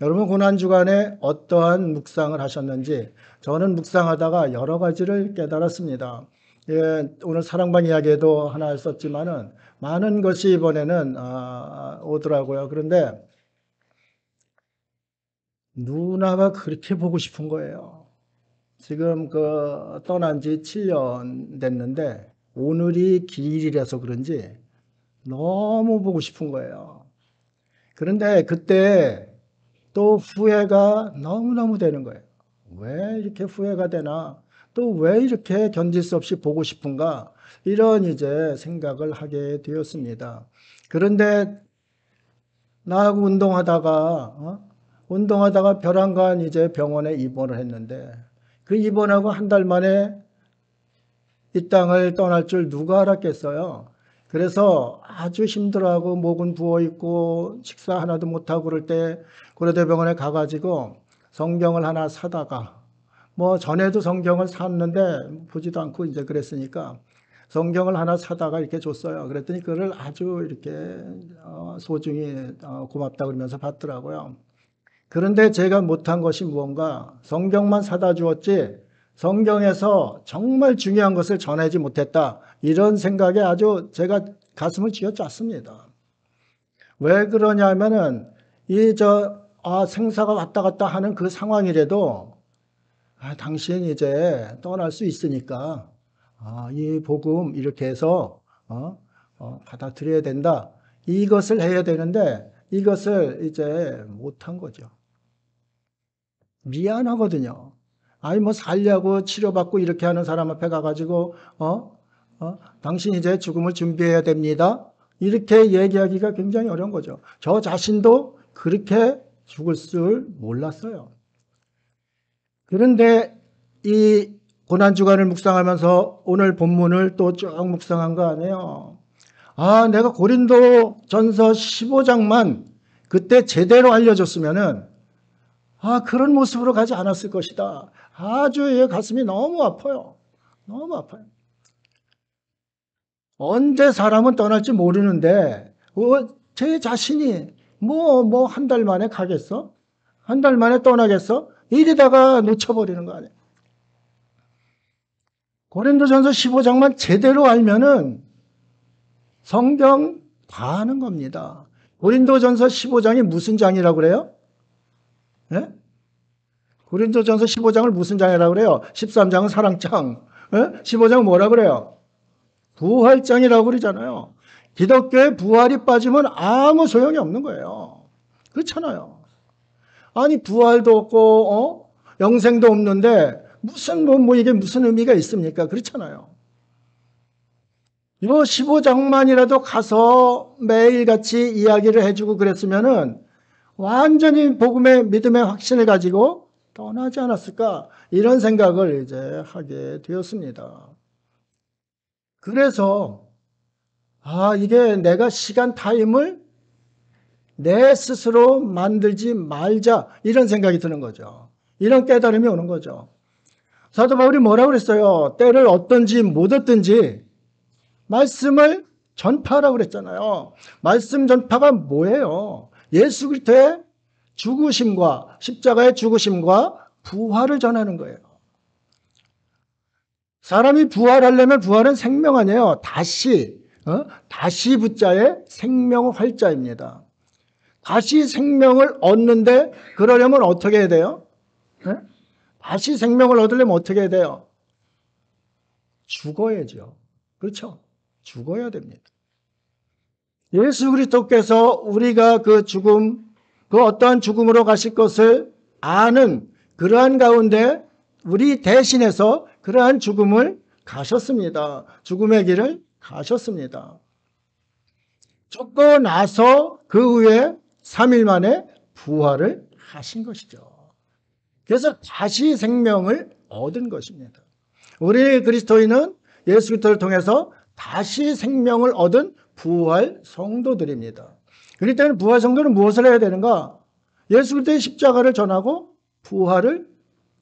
여러분 고난주간에 어떠한 묵상을 하셨는지 저는 묵상하다가 여러 가지를 깨달았습니다. 예, 오늘 사랑방 이야기에도 하나 썼지만은 많은 것이 이번에는 오더라고요. 그런데 누나가 그렇게 보고 싶은 거예요. 지금 떠난 지 7년 됐는데 오늘이 기일이라서 그런지 너무 보고 싶은 거예요. 그런데 그때 또 후회가 너무너무 되는 거예요. 왜 이렇게 후회가 되나? 또 왜 이렇게 견딜 수 없이 보고 싶은가? 이런 이제 생각을 하게 되었습니다. 그런데 나하고 운동하다가 벼랑간 이제 병원에 입원을 했는데 그 입원하고 한 달 만에 이 땅을 떠날 줄 누가 알았겠어요. 그래서 아주 힘들어하고 목은 부어있고 식사 하나도 못하고 그럴 때 고려대병원에 가가지고 성경을 하나 사다가 뭐 전에도 성경을 샀는데 보지도 않고 이제 그랬으니까 성경을 하나 사다가 이렇게 줬어요. 그랬더니 그걸 아주 이렇게 소중히 고맙다 그러면서 받더라고요. 그런데 제가 못한 것이 무언가 성경만 사다 주었지 성경에서 정말 중요한 것을 전하지 못했다. 이런 생각에 아주 제가 가슴을 쥐어짰습니다. 왜 그러냐면은 생사가 왔다 갔다 하는 그 상황이라도 당신 이제 떠날 수 있으니까 이 복음 이렇게 해서 받아들여야 된다. 이것을 해야 되는데 이것을 이제 못한 거죠. 미안하거든요. 아니 뭐 살려고 치료받고 이렇게 하는 사람 앞에 가가지고 당신 이제 죽음을 준비해야 됩니다. 이렇게 얘기하기가 굉장히 어려운 거죠. 저 자신도 그렇게 죽을 줄 몰랐어요. 그런데 이 고난주간을 묵상하면서 오늘 본문을 또 쭉 묵상한 거 아니에요. 내가 고린도 전서 15장만 그때 제대로 알려줬으면은 그런 모습으로 가지 않았을 것이다. 아주 가슴이 너무 아파요. 너무 아파요. 언제 사람은 떠날지 모르는데 제 자신이 뭐 한 달 만에 가겠어? 한 달 만에 떠나겠어? 이러다가 놓쳐버리는 거 아니에요. 고린도전서 15장만 제대로 알면은 성경 다 아는 겁니다. 고린도전서 15장이 무슨 장이라고 그래요? 네? 고린도전서 15장을 무슨 장이라고 그래요? 13장은 사랑장, 15장은 뭐라 그래요? 부활장이라고 그러잖아요. 기독교의 부활이 빠지면 아무 소용이 없는 거예요. 그렇잖아요. 아니 부활도 없고 영생도 없는데 이게 무슨 의미가 있습니까? 그렇잖아요. 이 15장만이라도 가서 매일같이 이야기를 해주고 그랬으면은 완전히 복음의 믿음의 확신을 가지고 떠나지 않았을까 이런 생각을 이제 하게 되었습니다. 그래서 이게 내가 시간 타임을 내 스스로 만들지 말자 이런 생각이 드는 거죠. 이런 깨달음이 오는 거죠. 사도 바울이 뭐라고 그랬어요? 때를 얻든지 못 얻든지 말씀을 전파하라고 그랬잖아요. 말씀 전파가 뭐예요? 예수 그리스도의 죽으심과 십자가의 죽으심과 부활을 전하는 거예요. 사람이 부활하려면 부활은 생명 아니에요. 다시 붙자의 생명 활자입니다. 다시 생명을 얻는데 그러려면 어떻게 해야 돼요? 다시 생명을 얻으려면 어떻게 해야 돼요? 죽어야죠. 그렇죠? 죽어야 됩니다. 예수 그리스도께서 우리가 그 어떠한 죽음으로 가실 것을 아는 그러한 가운데 우리 대신해서 그러한 죽음을 가셨습니다. 죽음의 길을 가셨습니다. 죽고 나서 그 후에 3일 만에 부활을 하신 것이죠. 그래서 다시 생명을 얻은 것입니다. 우리 그리스도인은 예수 그리스도를 통해서 다시 생명을 얻은 부활 성도들입니다. 그렇기 때문에 부활 성도는 무엇을 해야 되는가? 예수 그리스도의 십자가를 전하고 부활을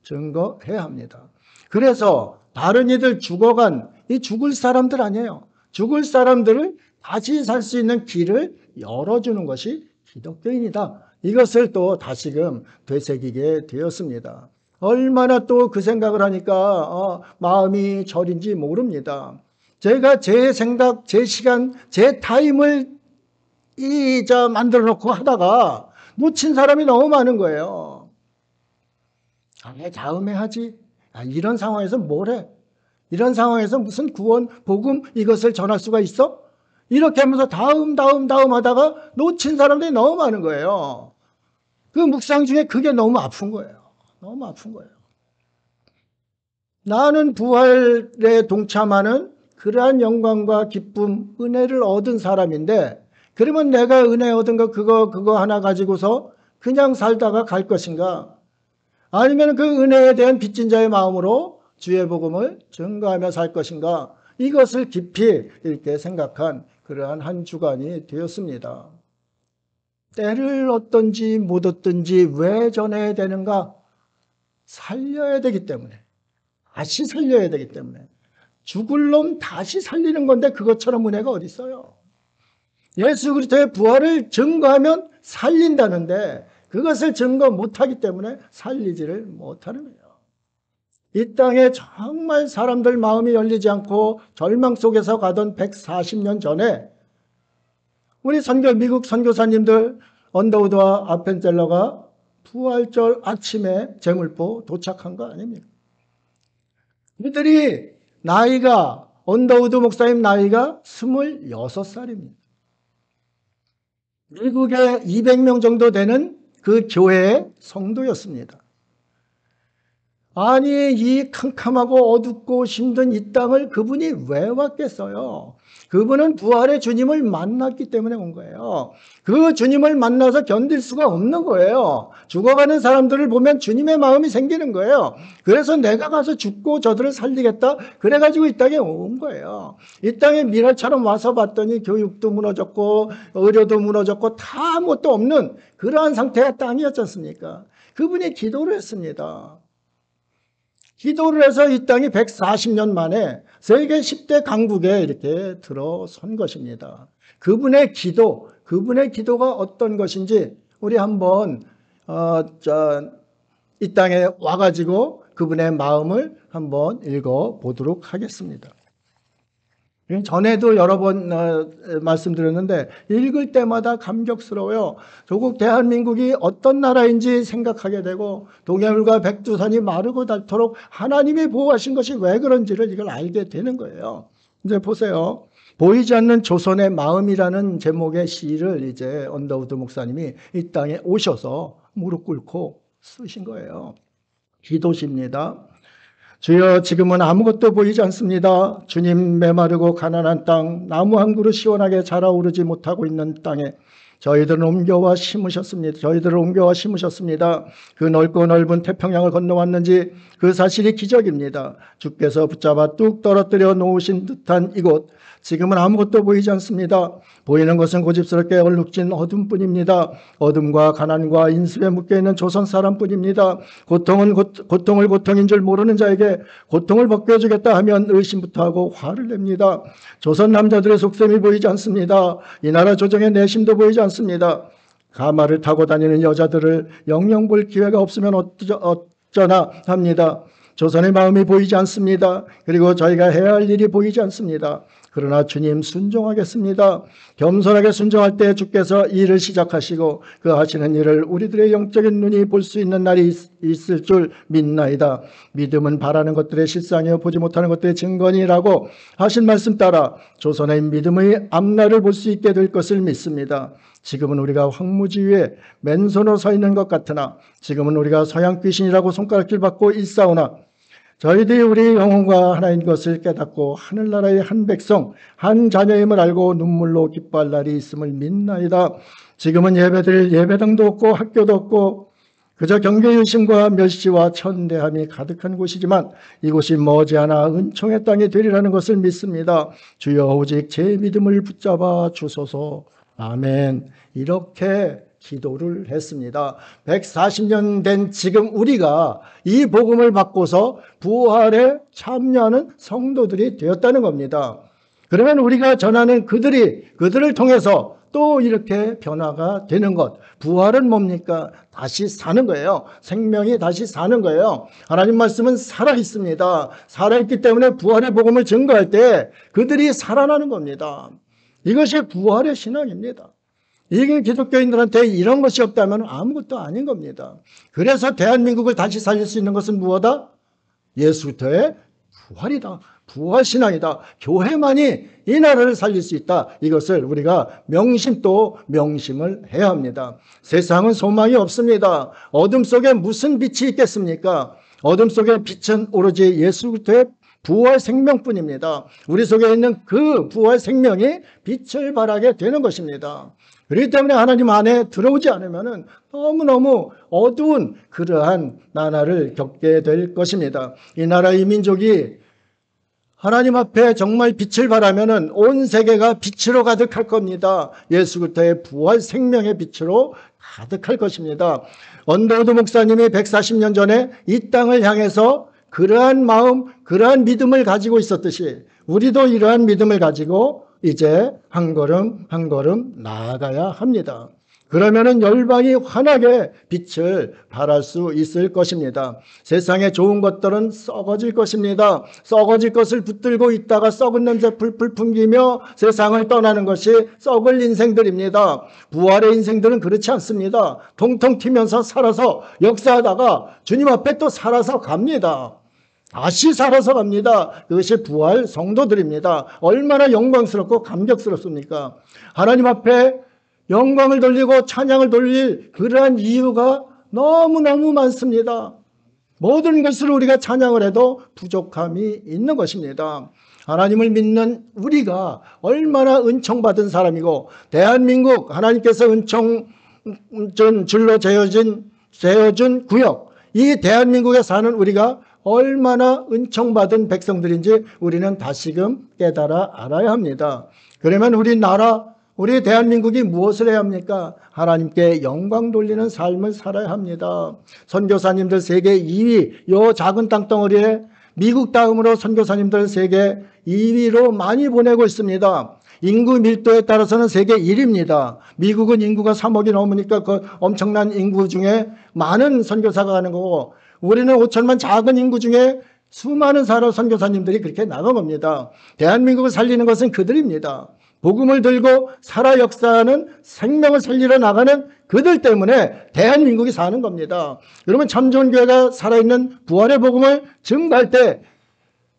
증거해야 합니다. 그래서 다른 이들 죽어간 이 죽을 사람들 아니에요. 죽을 사람들을 다시 살 수 있는 길을 열어주는 것이 기독교인이다. 이것을 또 다시금 되새기게 되었습니다. 얼마나 또 그 생각을 하니까 마음이 저린지 모릅니다. 제가 제 생각, 제 시간, 제 타임을 만들어 놓고 하다가 놓친 사람이 너무 많은 거예요. 다음에 하지. 이런 상황에서 뭘 해? 이런 상황에서 무슨 구원, 복음 이것을 전할 수가 있어? 이렇게 하면서 다음 하다가 놓친 사람들이 너무 많은 거예요. 그 묵상 중에 그게 너무 아픈 거예요. 너무 아픈 거예요. 나는 부활에 동참하는 그러한 영광과 기쁨, 은혜를 얻은 사람인데, 그러면 내가 은혜 얻은 거 그거 하나 가지고서 그냥 살다가 갈 것인가? 아니면 그 은혜에 대한 빚진 자의 마음으로 주의 복음을 증거하며 살 것인가? 이것을 깊이 이렇게 생각한 그러한 한 주간이 되었습니다. 때를 얻든지 못 얻든지 왜 전해야 되는가? 살려야 되기 때문에. 다시 살려야 되기 때문에. 죽을 놈 다시 살리는 건데 그것처럼 은혜가 어디 있어요? 예수 그리스도의 부활을 증거하면 살린다는데 그것을 증거 못하기 때문에 살리지를 못하는 거예요. 이 땅에 정말 사람들 마음이 열리지 않고 절망 속에서 가던 140년 전에 우리 미국 선교사님들 언더우드와 아펜젤러가 부활절 아침에 제물포 도착한 거 아닙니까? 그들이 나이가 언더우드 목사님 나이가 26살입니다. 미국에 200명 정도 되는 그 교회의 성도였습니다. 아니 이 캄캄하고 어둡고 힘든 이 땅을 그분이 왜 왔겠어요? 그분은 부활의 주님을 만났기 때문에 온 거예요. 그 주님을 만나서 견딜 수가 없는 거예요. 죽어가는 사람들을 보면 주님의 마음이 생기는 거예요. 그래서 내가 가서 죽고 저들을 살리겠다 그래가지고 이 땅에 온 거예요. 이 땅에 미랄처럼 와서 봤더니 교육도 무너졌고 의료도 무너졌고 다 아무것도 없는 그러한 상태가 땅이었지 않습니까? 그분이 기도를 했습니다. 기도를 해서 이 땅이 140년 만에 세계 10대 강국에 이렇게 들어선 것입니다. 그분의 기도가 어떤 것인지 우리 한번 이 땅에 와가지고 그분의 마음을 한번 읽어보도록 하겠습니다. 전에도 여러 번 말씀드렸는데 읽을 때마다 감격스러워요. 조국 대한민국이 어떤 나라인지 생각하게 되고 동해물과 백두산이 마르고 닳도록 하나님이 보호하신 것이 왜 그런지를 이걸 알게 되는 거예요. 이제 보세요. 보이지 않는 조선의 마음이라는 제목의 시를 이제 언더우드 목사님이 이 땅에 오셔서 무릎 꿇고 쓰신 거예요. 기도시입니다. 주여 지금은 아무것도 보이지 않습니다. 주님 메마르고 가난한 땅, 나무 한 그루 시원하게 자라오르지 못하고 있는 땅에 저희들을 옮겨와 심으셨습니다. 그 넓고 넓은 태평양을 건너왔는지 그 사실이 기적입니다. 주께서 붙잡아 뚝 떨어뜨려 놓으신 듯한 이곳, 지금은 아무것도 보이지 않습니다. 보이는 것은 고집스럽게 얼룩진 어둠뿐입니다. 어둠과 가난과 인습에 묶여있는 조선 사람뿐입니다. 고통은 고통을 고통인 줄 모르는 자에게 고통을 벗겨주겠다 하면 의심부터 하고 화를 냅니다. 조선 남자들의 속셈이 보이지 않습니다. 이 나라 조정의 내심도 보이지 않습니다. 가마를 타고 다니는 여자들을 영영 볼 기회가 없으면 어쩌나 합니다. 조선의 마음이 보이지 않습니다. 그리고 저희가 해야 할 일이 보이지 않습니다. 그러나 주님 순종하겠습니다. 겸손하게 순종할 때 주께서 일을 시작하시고 그 하시는 일을 우리들의 영적인 눈이 볼 수 있는 날이 있을 줄 믿나이다. 믿음은 바라는 것들의 실상이요 보지 못하는 것들의 증거니라고 하신 말씀 따라 조선의 믿음의 앞날을 볼 수 있게 될 것을 믿습니다. 지금은 우리가 황무지 위에 맨손으로 서 있는 것 같으나 지금은 우리가 서양 귀신이라고 손가락질 받고 있사오나 저희들이 우리 영혼과 하나인 것을 깨닫고 하늘나라의 한 백성, 한 자녀임을 알고 눈물로 기뻐할 날이 있음을 믿나이다. 지금은 예배드릴 예배당도 없고 학교도 없고 그저 경계유심과 멸시와 천대함이 가득한 곳이지만 이곳이 머지않아 은총의 땅이 되리라는 것을 믿습니다. 주여 오직 제 믿음을 붙잡아 주소서. 아멘. 이렇게 기도를 했습니다. 140년 된 지금 우리가 이 복음을 받고서 부활에 참여하는 성도들이 되었다는 겁니다. 그러면 우리가 전하는 그들을 통해서 또 이렇게 변화가 되는 것. 부활은 뭡니까? 다시 사는 거예요. 생명이 다시 사는 거예요. 하나님 말씀은 살아있습니다. 살아있기 때문에 부활의 복음을 증거할 때 그들이 살아나는 겁니다. 이것이 부활의 신앙입니다. 이게 기독교인들한테 이런 것이 없다면 아무것도 아닌 겁니다. 그래서 대한민국을 다시 살릴 수 있는 것은 무엇이다? 예수부터의 부활이다. 부활신앙이다. 교회만이 이 나라를 살릴 수 있다. 이것을 우리가 또 명심을 해야 합니다. 세상은 소망이 없습니다. 어둠 속에 무슨 빛이 있겠습니까? 어둠 속의 빛은 오로지 예수부터의 부활 생명뿐입니다. 우리 속에 있는 그 부활 생명이 빛을 발하게 되는 것입니다. 그렇기 때문에 하나님 안에 들어오지 않으면 너무너무 어두운 그러한 나라를 겪게 될 것입니다. 이 나라 이 민족이 하나님 앞에 정말 빛을 발하면 온 세계가 빛으로 가득할 겁니다. 예수 그리스도의 부활 생명의 빛으로 가득할 것입니다. 언더우드 목사님이 140년 전에 이 땅을 향해서 그러한 마음, 그러한 믿음을 가지고 있었듯이 우리도 이러한 믿음을 가지고 이제 한 걸음 한 걸음 나아가야 합니다. 그러면은 열방이 환하게 빛을 발할 수 있을 것입니다. 세상에 좋은 것들은 썩어질 것입니다. 썩어질 것을 붙들고 있다가 썩은 냄새 풀풀 풍기며 세상을 떠나는 것이 썩을 인생들입니다. 부활의 인생들은 그렇지 않습니다. 통통 튀면서 살아서 역사하다가 주님 앞에 또 살아서 갑니다. 다시 살아서 갑니다. 그것이 부활 성도들입니다. 얼마나 영광스럽고 감격스럽습니까? 하나님 앞에 영광을 돌리고 찬양을 돌릴 그러한 이유가 너무너무 많습니다. 모든 것을 우리가 찬양을 해도 부족함이 있는 것입니다. 하나님을 믿는 우리가 얼마나 은총받은 사람이고 대한민국 하나님께서 은총 줄로 재어준 구역, 이 대한민국에 사는 우리가 얼마나 은총받은 백성들인지 우리는 다시금 깨달아 알아야 합니다. 그러면 우리 대한민국이 무엇을 해야 합니까? 하나님께 영광 돌리는 삶을 살아야 합니다. 선교사님들 세계 2위, 요 작은 땅덩어리에 미국 다음으로 선교사님들 세계 2위로 많이 보내고 있습니다. 인구 밀도에 따라서는 세계 1위입니다. 미국은 인구가 3억이 넘으니까 그 엄청난 인구 중에 많은 선교사가 가는 거고 우리는 5천만 작은 인구 중에 수많은 선교사님들이 그렇게 나간 겁니다. 대한민국을 살리는 것은 그들입니다. 복음을 들고 살아 역사하는 생명을 살리러 나가는 그들 때문에 대한민국이 사는 겁니다. 여러분 참 좋은 교회가 살아있는 부활의 복음을 증거할 때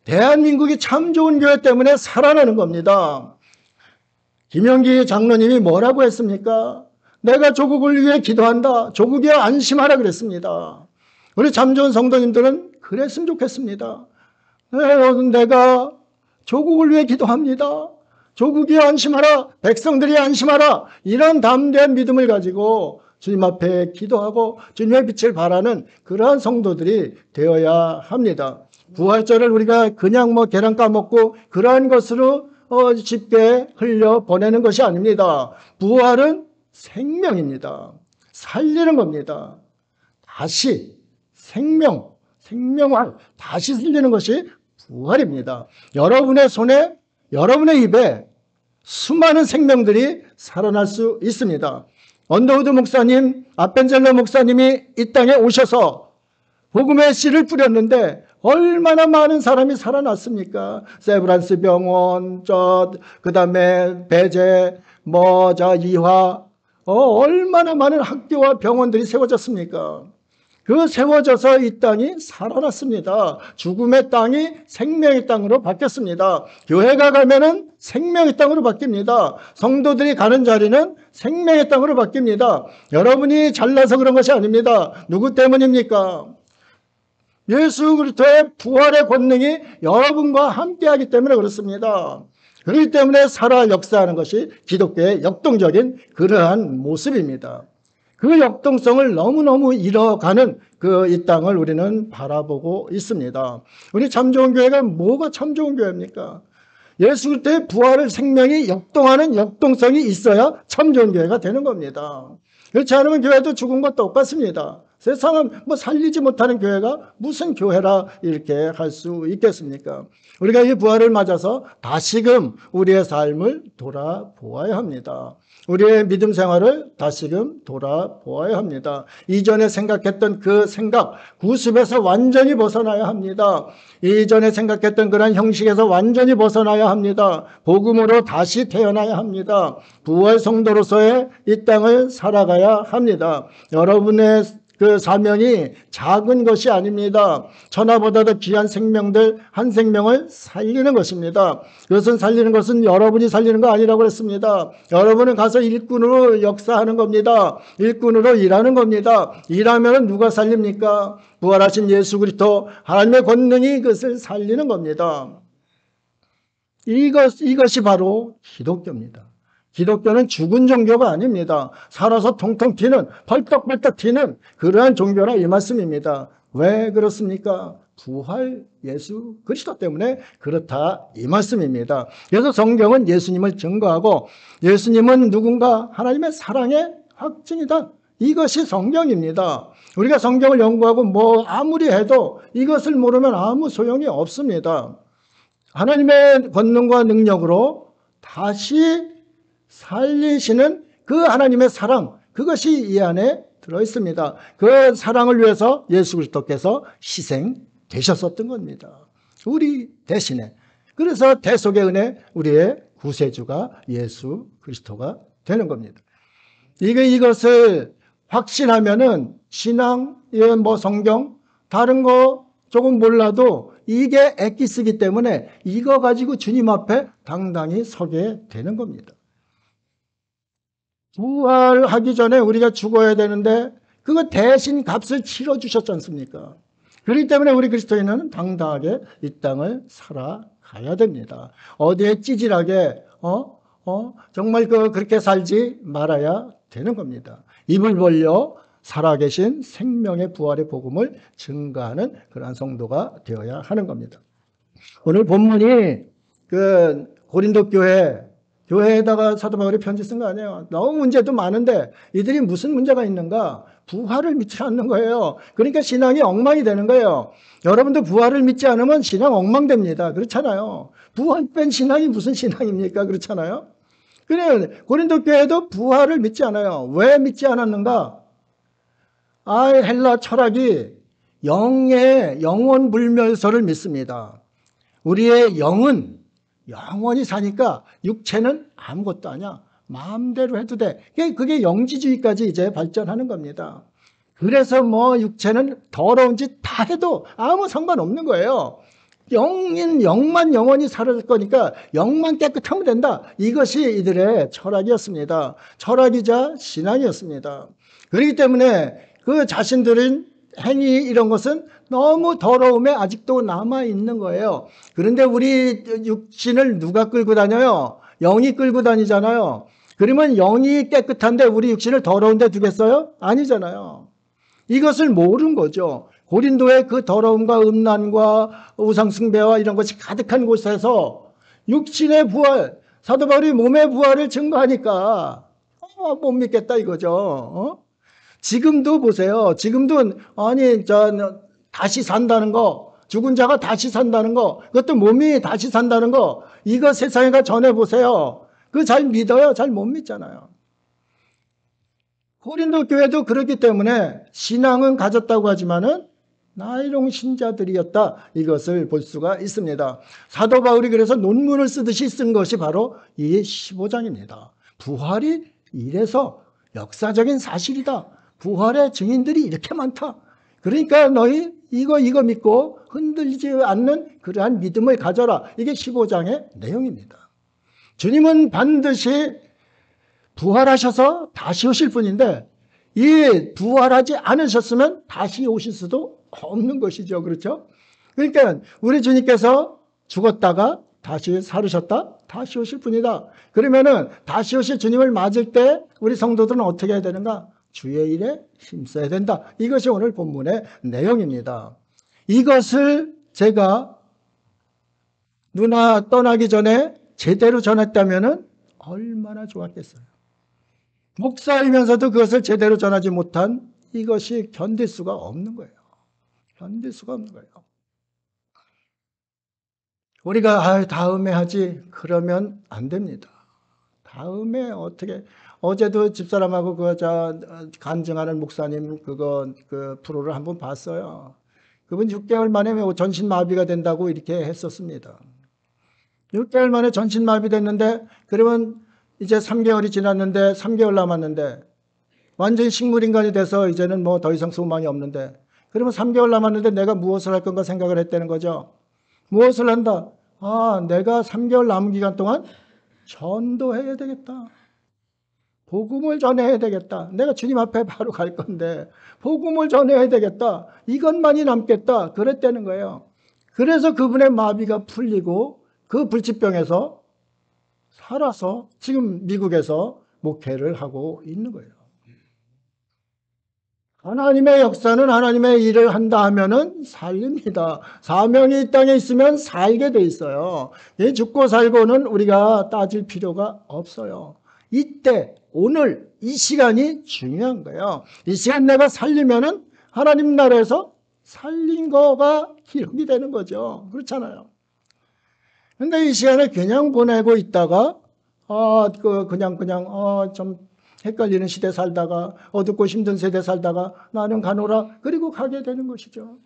대한민국이 참 좋은 교회 때문에 살아나는 겁니다. 김영기 장로님이 뭐라고 했습니까? 내가 조국을 위해 기도한다. 조국이여 안심하라 그랬습니다. 우리 참 좋은 성도님들은 그랬으면 좋겠습니다. 내가 조국을 위해 기도합니다. 조국이 안심하라, 백성들이 안심하라, 이런 담대한 믿음을 가지고 주님 앞에 기도하고 주님의 빛을 바라는 그러한 성도들이 되어야 합니다. 부활절을 우리가 그냥 계란 까먹고 그러한 것으로 쉽게 흘려 보내는 것이 아닙니다. 부활은 생명입니다. 살리는 겁니다. 다시 생명을 다시 살리는 것이 부활입니다. 여러분의 손에, 여러분의 입에 수많은 생명들이 살아날 수 있습니다. 언더우드 목사님, 아펜젤러 목사님이 이 땅에 오셔서 복음의 씨를 뿌렸는데 얼마나 많은 사람이 살아났습니까? 세브란스 병원, 그 다음에 배제, 이화, 얼마나 많은 학교와 병원들이 세워졌습니까? 그 세워져서 이 땅이 살아났습니다. 죽음의 땅이 생명의 땅으로 바뀌었습니다. 교회가 가면은 생명의 땅으로 바뀝니다. 성도들이 가는 자리는 생명의 땅으로 바뀝니다. 여러분이 잘나서 그런 것이 아닙니다. 누구 때문입니까? 예수 그리스도의 부활의 권능이 여러분과 함께하기 때문에 그렇습니다. 그렇기 때문에 살아 역사하는 것이 기독교의 역동적인 그러한 모습입니다. 그 역동성을 너무너무 잃어가는 이 땅을 우리는 바라보고 있습니다. 우리 참 좋은 교회가 뭐가 참 좋은 교회입니까? 예수 그리스도의 부활의 생명이 역동하는 역동성이 있어야 참 좋은 교회가 되는 겁니다. 그렇지 않으면 교회도 죽은 것 똑같습니다. 세상은 뭐 살리지 못하는 교회가 무슨 교회라 이렇게 할 수 있겠습니까? 우리가 이 부활을 맞아서 다시금 우리의 삶을 돌아보아야 합니다. 우리의 믿음 생활을 다시금 돌아보아야 합니다. 이전에 생각했던 그 생각, 구습에서 완전히 벗어나야 합니다. 이전에 생각했던 그런 형식에서 완전히 벗어나야 합니다. 복음으로 다시 태어나야 합니다. 부활 성도로서의 이 땅을 살아가야 합니다. 여러분의 그 사명이 작은 것이 아닙니다. 천하보다 더 귀한 생명들 한 생명을 살리는 것입니다. 그것은 살리는 것은 여러분이 살리는 거 아니라고 했습니다. 여러분은 가서 일꾼으로 역사하는 겁니다. 일꾼으로 일하는 겁니다. 일하면 누가 살립니까? 부활하신 예수 그리스도 하나님의 권능이 그것을 살리는 겁니다. 이것이 바로 기독교입니다. 기독교는 죽은 종교가 아닙니다. 살아서 통통 튀는, 벌떡벌떡 튀는 그러한 종교라 이 말씀입니다. 왜 그렇습니까? 부활 예수 그리스도 때문에 그렇다 이 말씀입니다. 그래서 성경은 예수님을 증거하고 예수님은 누군가 하나님의 사랑의 확증이다. 이것이 성경입니다. 우리가 성경을 연구하고 뭐 아무리 해도 이것을 모르면 아무 소용이 없습니다. 하나님의 권능과 능력으로 다시 살리시는 그 하나님의 사랑, 그것이 이 안에 들어있습니다. 그 사랑을 위해서 예수 그리스도께서 희생되셨었던 겁니다. 우리 대신에. 그래서 대속의 은혜, 우리의 구세주가 예수 그리스도가 되는 겁니다. 이것을 확신하면은 신앙, 뭐 성경, 다른 거 조금 몰라도 이게 엑기스기 때문에 이거 가지고 주님 앞에 당당히 서게 되는 겁니다. 부활하기 전에 우리가 죽어야 되는데 그거 대신 값을 치러주셨지 않습니까? 그렇기 때문에 우리 그리스도인은 당당하게 이 땅을 살아가야 됩니다. 어디에 찌질하게 정말 그렇게 살지 말아야 되는 겁니다. 입을 벌려 살아계신 생명의 부활의 복음을 증거하는 그러한 성도가 되어야 하는 겁니다. 오늘 본문이 그 고린도 교회에다가 사도 바울이 편지 쓴 거 아니에요. 너무 문제도 많은데 이들이 무슨 문제가 있는가? 부활을 믿지 않는 거예요. 그러니까 신앙이 엉망이 되는 거예요. 여러분도 부활을 믿지 않으면 신앙 엉망됩니다. 그렇잖아요. 부활 뺀 신앙이 무슨 신앙입니까? 그렇잖아요. 그래, 고린도 교회도 부활을 믿지 않아요. 왜 믿지 않았는가? 헬라 철학이 영원 불멸설을 믿습니다. 우리의 영은 영원히 사니까 육체는 아무것도 아니야. 마음대로 해도 돼. 그게 영지주의까지 이제 발전하는 겁니다. 그래서 뭐 육체는 더러운 짓 다 해도 아무 상관없는 거예요. 영만 영원히 살아갈 거니까 영만 깨끗하면 된다. 이것이 이들의 철학이었습니다. 철학이자 신앙이었습니다. 그렇기 때문에 그 자신들은 행위 이런 것은 너무 더러움에 아직도 남아있는 거예요. 그런데 우리 육신을 누가 끌고 다녀요? 영이 끌고 다니잖아요. 그러면 영이 깨끗한데 우리 육신을 더러운 데 두겠어요? 아니잖아요. 이것을 모르는 거죠. 고린도의 그 더러움과 음란과 우상숭배와 이런 것이 가득한 곳에서 육신의 부활, 사도 바울이 몸의 부활을 증거하니까 못 믿겠다 이거죠. 지금도 보세요. 지금도 다시 산다는 거, 죽은 자가 다시 산다는 거, 그것도 몸이 다시 산다는 거, 이거 세상에 가 전해보세요. 그거 잘 믿어요? 잘 못 믿잖아요. 고린도 교회도 그렇기 때문에 신앙은 가졌다고 하지만은 나이롱 신자들이었다. 이것을 볼 수가 있습니다. 사도 바울이 그래서 논문을 쓰듯이 쓴 것이 바로 이 15장입니다. 부활이 이래서 역사적인 사실이다. 부활의 증인들이 이렇게 많다. 그러니까 너희 이거 믿고 흔들리지 않는 그러한 믿음을 가져라. 이게 15장의 내용입니다. 주님은 반드시 부활하셔서 다시 오실 분인데 이 부활하지 않으셨으면 다시 오실 수도 없는 것이죠. 그렇죠? 그러니까 우리 주님께서 죽었다가 다시 살으셨다. 다시 오실 분이다. 그러면은 다시 오실 주님을 맞을 때 우리 성도들은 어떻게 해야 되는가? 주의 일에 힘써야 된다. 이것이 오늘 본문의 내용입니다. 이것을 제가 누나 떠나기 전에 제대로 전했다면 얼마나 좋았겠어요. 목사이면서도 그것을 제대로 전하지 못한 이것이 견딜 수가 없는 거예요. 견딜 수가 없는 거예요. 우리가 다음에 하지 그러면 안 됩니다. 다음에 어떻게 어제도 집사람하고 간증하는 목사님 그 프로를 한번 봤어요. 그분 6개월 만에 전신마비가 된다고 이렇게 했었습니다. 6개월 만에 전신마비 됐는데 그러면 이제 3개월이 지났는데 3개월 남았는데 완전히 식물인간이 돼서 이제는 뭐 더 이상 소망이 없는데 그러면 3개월 남았는데 내가 무엇을 할 건가 생각을 했다는 거죠. 무엇을 한다? 내가 3개월 남은 기간 동안 전도해야 되겠다. 복음을 전해야 되겠다. 내가 주님 앞에 바로 갈 건데 복음을 전해야 되겠다. 이것만이 남겠다. 그랬다는 거예요. 그래서 그분의 마비가 풀리고 그 불치병에서 살아서 지금 미국에서 목회를 하고 있는 거예요. 하나님의 역사는 하나님의 일을 한다 하면은 살립니다. 사명이 이 땅에 있으면 살게 돼 있어요. 죽고 살고는 우리가 따질 필요가 없어요. 이때 오늘 이 시간이 중요한 거예요. 이 시간 내가 살리면은 하나님 나라에서 살린 거가 기록이 되는 거죠. 그렇잖아요. 근데 이 시간을 그냥 보내고 있다가 좀 헷갈리는 시대 살다가 어둡고 힘든 세대 살다가 나는 가노라 그리고 가게 되는 것이죠.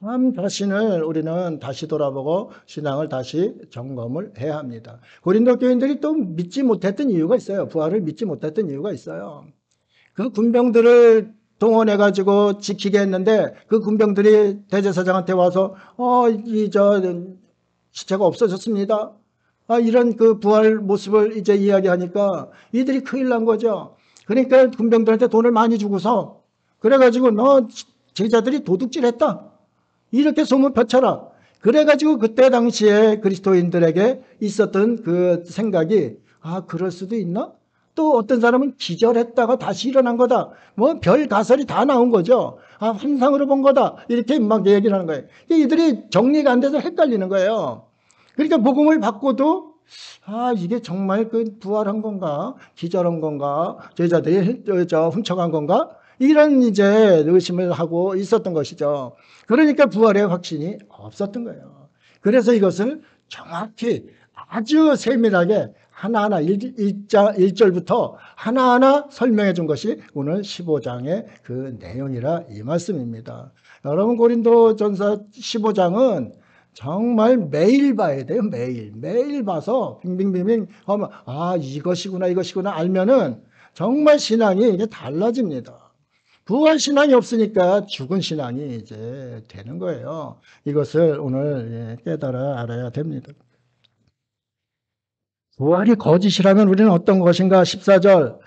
참 자신을 우리는 다시 돌아보고 신앙을 다시 점검을 해야 합니다. 고린도 교인들이 또 믿지 못했던 이유가 있어요. 부활을 믿지 못했던 이유가 있어요. 그 군병들을 동원해가지고 지키게 했는데 그 군병들이 대제사장한테 와서 시체가 없어졌습니다. 이런 그 부활 모습을 이제 이야기하니까 이들이 큰일 난 거죠. 그러니까 군병들한테 돈을 많이 주고서 그래가지고 너 제자들이 도둑질했다. 이렇게 소문 펼쳐라. 그래가지고 그때 당시에 그리스도인들에게 있었던 그 생각이 그럴 수도 있나? 또 어떤 사람은 기절했다가 다시 일어난 거다. 뭐 별 가설이 다 나온 거죠. 환상으로 본 거다. 이렇게 막 얘기를 하는 거예요. 이들이 정리가 안 돼서 헷갈리는 거예요. 그러니까 복음을 받고도 이게 정말 그 부활한 건가? 기절한 건가? 제자들이 훔쳐간 건가? 이런 이제 의심을 하고 있었던 것이죠. 그러니까 부활의 확신이 없었던 거예요. 그래서 이것을 정확히 아주 세밀하게 하나하나 1절부터 하나하나 설명해 준 것이 오늘 15장의 그 내용이라 이 말씀입니다. 여러분 고린도전서 15장은 정말 매일 봐야 돼요. 매일 봐서 빙빙빙빙 하면 이것이구나 알면은 정말 신앙이 이게 달라집니다. 부활 신앙이 없으니까 죽은 신앙이 이제 되는 거예요. 이것을 오늘 깨달아 알아야 됩니다. 부활이 거짓이라면 우리는 어떤 것인가? 14절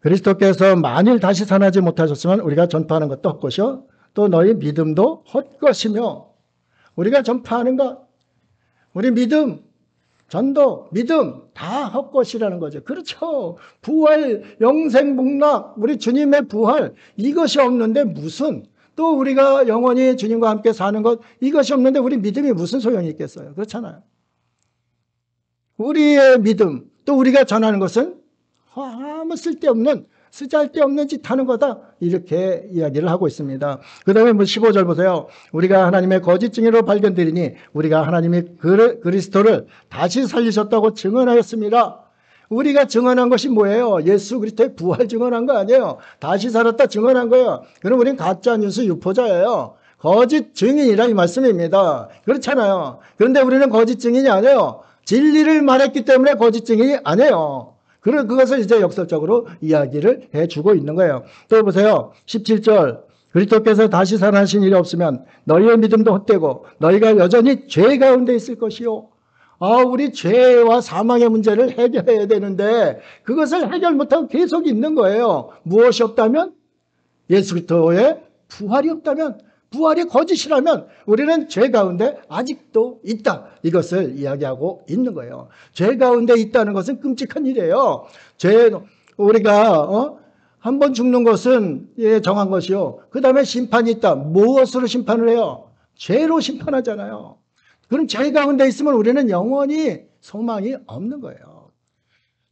그리스도께서 만일 다시 살아나지 못하셨으면 우리가 전파하는 것도 헛것이요 또 너희 믿음도 헛것이며 우리가 전파하는 것 우리 믿음 전도 믿음 다 헛것이라는 거죠. 그렇죠. 부활 영생복락 우리 주님의 부활 이것이 없는데 무슨 또 우리가 영원히 주님과 함께 사는 것 이것이 없는데 우리 믿음이 무슨 소용이 있겠어요. 그렇잖아요. 우리의 믿음 또 우리가 전하는 것은 아무 쓰잘데없는 짓 하는 거다. 이렇게 이야기를 하고 있습니다. 그 다음에 15절 보세요. 우리가 하나님의 거짓 증인으로 발견되리니 우리가 하나님이 그리스도를 다시 살리셨다고 증언하였습니다. 우리가 증언한 것이 뭐예요? 예수 그리스도의 부활 증언한 거 아니에요. 다시 살았다 증언한 거예요. 그럼 우리는 가짜뉴스 유포자예요. 거짓 증인이라 이 말씀입니다. 그렇잖아요. 그런데 우리는 거짓 증인이 아니에요. 진리를 말했기 때문에 거짓 증인이 아니에요. 그것을 이제 역설적으로 이야기를 해주고 있는 거예요. 또 보세요. 17절. 그리스도께서 다시 살아나신 일이 없으면 너희의 믿음도 헛되고 너희가 여전히 죄 가운데 있을 것이요. 우리 죄와 사망의 문제를 해결해야 되는데 그것을 해결 못하고 계속 있는 거예요. 무엇이 없다면? 예수 그리스도의 부활이 없다면 부활이 거짓이라면 우리는 죄 가운데 아직도 있다. 이것을 이야기하고 있는 거예요. 죄 가운데 있다는 것은 끔찍한 일이에요. 우리가 한 번 죽는 것은 정한 것이요. 그 다음에 심판이 있다. 무엇으로 심판을 해요? 죄로 심판하잖아요. 그럼 죄 가운데 있으면 우리는 영원히 소망이 없는 거예요.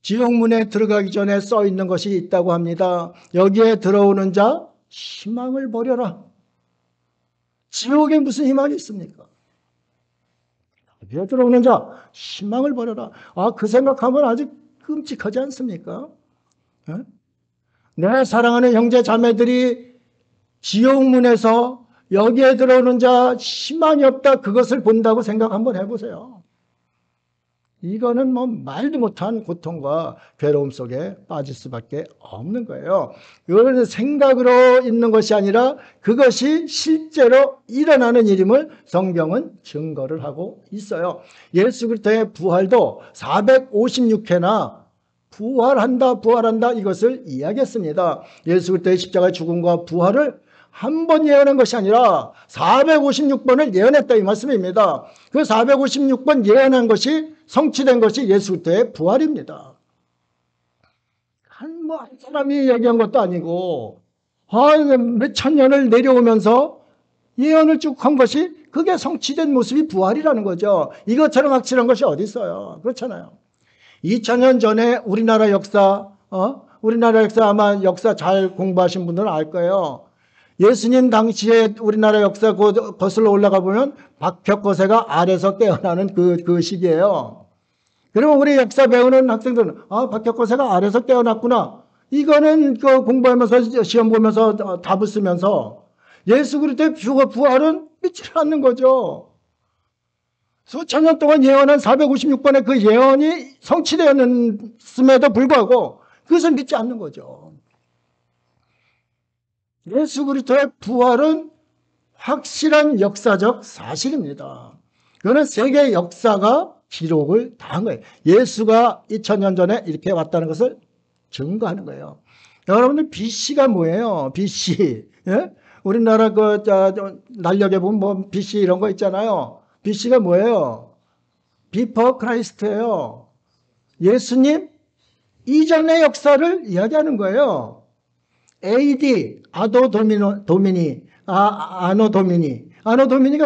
지옥문에 들어가기 전에 써 있는 것이 있다고 합니다. 여기에 들어오는 자 희망을 버려라. 지옥에 무슨 희망이 있습니까? 여기에 들어오는 자 희망을 버려라. 그 생각하면 아주 끔찍하지 않습니까? 내 사랑하는 형제 자매들이 지옥문에서 여기에 들어오는 자 희망이 없다, 그것을 본다고 생각 한번 해보세요. 이거는 뭐 말도 못한 고통과 괴로움 속에 빠질 수밖에 없는 거예요. 이거는 생각으로 있는 것이 아니라 그것이 실제로 일어나는 일임을 성경은 증거를 하고 있어요. 예수 그리스도의 부활도 456회나 부활한다 이것을 이야기했습니다. 예수 그리스도의 십자가의 죽음과 부활을 한 번 예언한 것이 아니라 456번을 예언했다 이 말씀입니다. 그 456번 예언한 것이 성취된 것이 예수 그리스도의 부활입니다. 한 사람이 얘기한 것도 아니고 몇천 년을 내려오면서 예언을 쭉 한 것이 그게 성취된 모습이 부활이라는 거죠. 이것처럼 확실한 것이 어디 있어요? 그렇잖아요. 2000년 전에 우리나라 역사 아마 역사 잘 공부하신 분들은 알 거예요. 예수님 당시에 우리나라 역사 거슬러 올라가 보면 박혁거세가 알에서 깨어나는 그 시기예요. 그러면 우리 역사 배우는 학생들은 박혁거세가 알에서 깨어났구나. 이거는 공부하면서 시험 보면서 답을 쓰면서 예수 그리스도의 부활은 믿지 않는 거죠. 수천 년 동안 예언한 456번의 그 예언이 성취되었음에도 불구하고 그것을 믿지 않는 거죠. 예수 그리스도의 부활은 확실한 역사적 사실입니다. 그거는 세계 역사가 기록을 다 한 거예요. 예수가 2000년 전에 이렇게 왔다는 것을 증거하는 거예요. 여러분들 BC가 뭐예요? BC. 예? 우리나라 날력에 보면 BC 이런 거 있잖아요. BC가 뭐예요? 비포 크라이스트예요. 예수님 이전의 역사를 이야기하는 거예요. AD, 아노 도미니가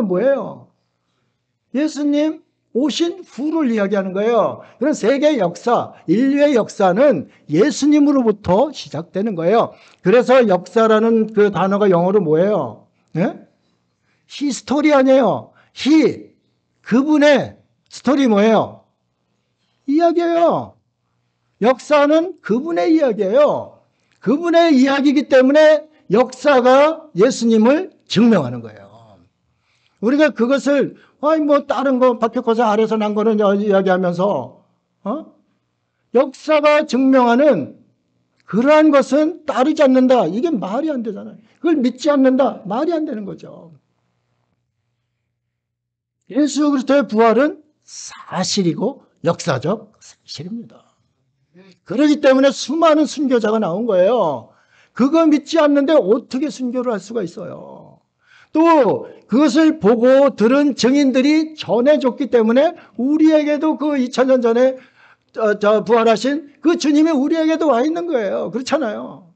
뭐예요? 예수님 오신 후를 이야기하는 거예요. 그런 세계 역사, 인류의 역사는 예수님으로부터 시작되는 거예요. 그래서 역사라는 그 단어가 영어로 뭐예요? 네? 히스토리 아니에요. 그분의 스토리 뭐예요? 이야기예요. 역사는 그분의 이야기예요. 그분의 이야기이기 때문에 역사가 예수님을 증명하는 거예요. 우리가 그것을 다른 거 박혁거세 아래서 난 거는 이야기하면서 역사가 증명하는 그러한 것은 따르지 않는다. 이게 말이 안 되잖아요. 그걸 믿지 않는다. 말이 안 되는 거죠. 예수 그리스도의 부활은 사실이고 역사적 사실입니다. 그렇기 때문에 수많은 순교자가 나온 거예요. 그거 믿지 않는데 어떻게 순교를 할 수가 있어요? 또 그것을 보고 들은 증인들이 전해줬기 때문에 우리에게도 그 2000년 전에 부활하신 그 주님이 우리에게도 와 있는 거예요. 그렇잖아요.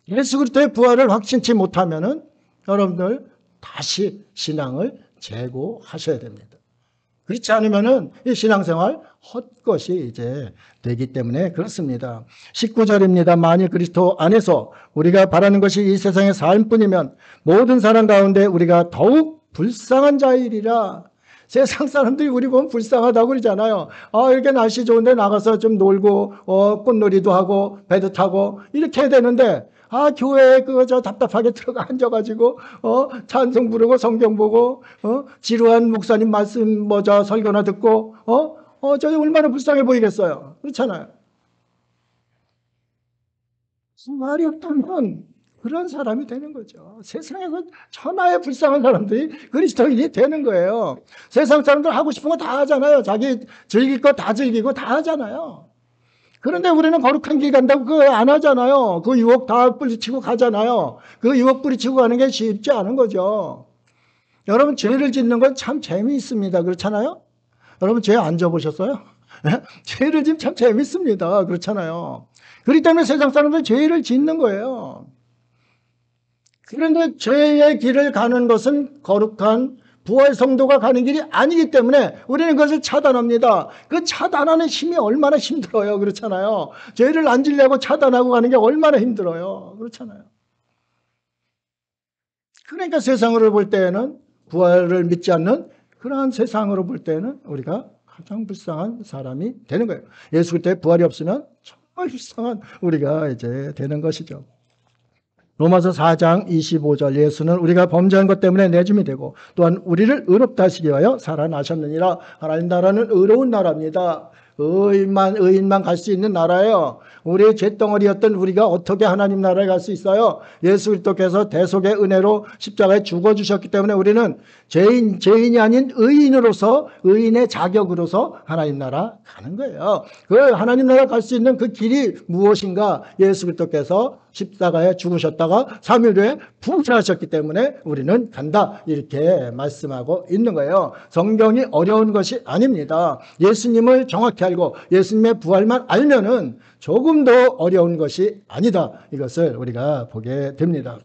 예수 그리스도의 부활을 확신치 못하면은 여러분들 다시 신앙을 재고하셔야 됩니다. 그렇지 않으면은 이 신앙생활 헛것이 이제 되기 때문에 그렇습니다. 19절입니다. 만일 그리스도 안에서 우리가 바라는 것이 이 세상의 삶뿐이면 모든 사람 가운데 우리가 더욱 불쌍한 자이리라. 세상 사람들이 우리 보면 불쌍하다고 그러잖아요. 이렇게 날씨 좋은데 나가서 좀 놀고 꽃놀이도 하고 배도 타고 이렇게 해야 되는데 교회에 답답하게 들어가 앉아가지고, 찬송 부르고 성경 보고, 지루한 목사님 말씀 설교나 듣고, 저기 얼마나 불쌍해 보이겠어요. 그렇잖아요. 말이 없다면 그런 사람이 되는 거죠. 세상에서 천하의 불쌍한 사람들이 그리스도인이 되는 거예요. 세상 사람들 하고 싶은 거 다 하잖아요. 자기 즐길 거 다 즐기고 다 하잖아요. 그런데 우리는 거룩한 길 간다고 그거 안 하잖아요. 그 유혹 다 뿌리치고 가잖아요. 그 유혹 뿌리치고 가는 게 쉽지 않은 거죠. 여러분 죄를 짓는 건 참 재미있습니다. 그렇잖아요. 여러분 죄 안 져보셨어요? 죄를 짓면 참 재밌습니다. 그렇잖아요. 그렇기 때문에 세상 사람들 죄를 짓는 거예요. 그런데 죄의 길을 가는 것은 거룩한 부활 성도가 가는 길이 아니기 때문에 우리는 그것을 차단합니다. 그 차단하는 힘이 얼마나 힘들어요. 그렇잖아요. 죄를 안 지려고 차단하고 가는 게 얼마나 힘들어요. 그렇잖아요. 그러니까 세상으로 볼 때에는 부활을 믿지 않는 그러한 세상으로 볼 때는 우리가 가장 불쌍한 사람이 되는 거예요. 예수 그리스도의 부활이 없으면 정말 불쌍한 우리가 이제 되는 것이죠. 로마서 4장 25절 예수는 우리가 범죄한 것 때문에 내줌이 되고 또한 우리를 의롭다 하시기 위하여 살아나셨느니라. 하나님 나라는 의로운 나라입니다. 의인만 갈 수 있는 나라예요. 우리의 죄덩어리였던 우리가 어떻게 하나님 나라에 갈 수 있어요? 예수 그리스도께서 대속의 은혜로 십자가에 죽어주셨기 때문에 우리는 죄인이 아닌 의인으로서 의인의 자격으로서 하나님 나라 가는 거예요. 그 하나님 나라 갈 수 있는 그 길이 무엇인가? 예수 그리스도께서 십자가에 죽으셨다가 3일 후에 부활하셨기 때문에 우리는 간다. 이렇게 말씀하고 있는 거예요. 성경이 어려운 것이 아닙니다. 예수님을 정확히 알고 예수님의 부활만 알면은 조금 더 어려운 것이 아니다. 이것을 우리가 보게 됩니다.